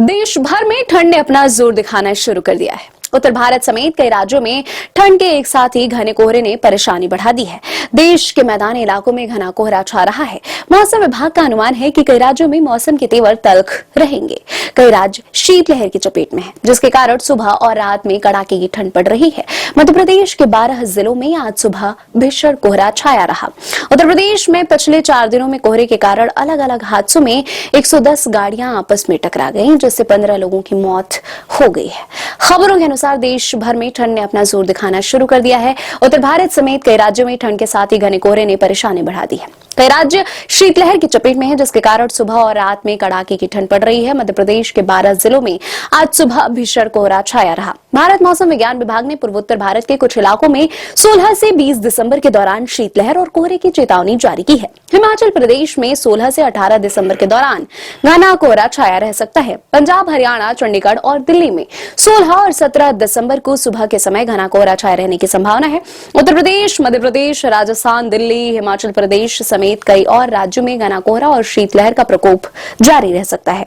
देश भर में ठंड ने अपना जोर दिखाना शुरू कर दिया है। उत्तर भारत समेत कई राज्यों में ठंड के एक साथ ही घने कोहरे ने परेशानी बढ़ा दी है। देश के मैदानी इलाकों में घना कोहरा छा रहा है। मौसम विभाग का अनुमान है कि कई राज्यों में मौसम के तेवर तल्ख रहेंगे। कई राज्य शीतलहर की चपेट में हैं, जिसके कारण सुबह और रात में कड़ाके की ठंड पड़ रही है। मध्य प्रदेश के 12 जिलों में आज सुबह भीषण कोहरा छाया रहा। उत्तर प्रदेश में पिछले 4 दिनों में कोहरे के कारण अलग अलग हादसों में 110 गाड़ियां आपस में टकरा गईं, जिससे 15 लोगों की मौत हो गई है। खबरों के अनुसार देश भर में ठंड ने अपना जोर दिखाना शुरू कर दिया है। उत्तर भारत समेत कई राज्यों में ठंड के साथ ही घने कोहरे ने परेशानी बढ़ा दी है। कई राज्य शीतलहर की चपेट में हैं, जिसके कारण सुबह और रात में कड़ाके की ठंड पड़ रही है। मध्य प्रदेश के 12 जिलों में आज सुबह भीषण कोहरा छाया रहा। भारत मौसम विज्ञान विभाग ने पूर्वोत्तर भारत के कुछ इलाकों में 16 से 20 दिसंबर के दौरान शीतलहर और कोहरे की चेतावनी जारी की है। हिमाचल प्रदेश में 16 से 18 दिसंबर के दौरान घना कोहरा छाया रह सकता है। पंजाब, हरियाणा, चंडीगढ़ और दिल्ली में 16 और 17 दिसंबर को सुबह के समय घना कोहरा छाये रहने की संभावना है। उत्तर प्रदेश, मध्य प्रदेश, राजस्थान, दिल्ली, हिमाचल प्रदेश समेत कई और राज्यों में घना कोहरा और शीतलहर का प्रकोप जारी रह सकता है।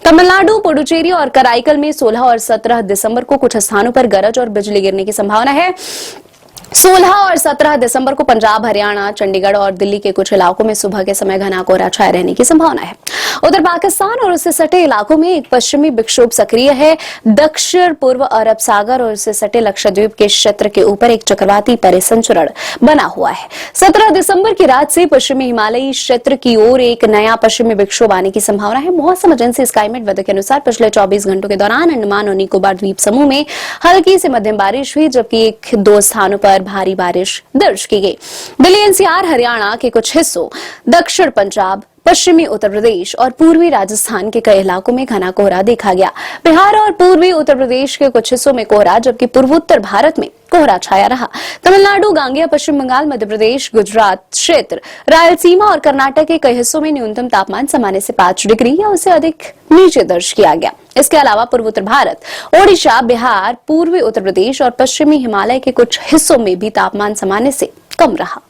तमिलनाडु, पुडुचेरी और कराईकल में 16 और 17 दिसंबर को कुछ स्थानों पर गरज और बिजली गिरने की संभावना है। 16 और 17 दिसंबर को पंजाब, हरियाणा, चंडीगढ़ और दिल्ली के कुछ इलाकों में सुबह के समय घना कोहरा छाये रहने की संभावना है। उधर पाकिस्तान और उससे सटे इलाकों में एक पश्चिमी विक्षोभ सक्रिय है। दक्षिण पूर्व अरब सागर और उससे सटे लक्षद्वीप के क्षेत्र के ऊपर एक चक्रवाती परिसंचरण बना हुआ है। 17 दिसंबर की रात से पश्चिमी हिमालयी क्षेत्र की ओर एक नया पश्चिमी विक्षोभ आने की संभावना है। मौसम एजेंसी स्काईमेट वेदर के अनुसार पिछले 24 घंटों के दौरान अंडमान और निकोबार द्वीप समूह में हल्की से मध्यम बारिश हुई, जबकि 1-2 स्थानों पर भारी बारिश दर्ज की गई। दिल्ली, एनसीआर, हरियाणा के कुछ हिस्सों, दक्षिण पंजाब, पश्चिमी उत्तर प्रदेश और पूर्वी राजस्थान के कई इलाकों में घना कोहरा देखा गया। बिहार और पूर्वी उत्तर प्रदेश के कुछ हिस्सों में कोहरा, जबकि पूर्वोत्तर भारत में कोहरा छाया रहा। तमिलनाडु, गांगेय, पश्चिम बंगाल, मध्य प्रदेश, गुजरात क्षेत्र, रायलसीमा और कर्नाटक के कई हिस्सों में न्यूनतम तापमान सामान्य से 5 डिग्री या उससे अधिक नीचे दर्ज किया गया। इसके अलावा पूर्वोत्तर भारत, ओडिशा, बिहार, पूर्वी उत्तर प्रदेश और पश्चिमी हिमालय के कुछ हिस्सों में भी तापमान सामान्य से कम रहा।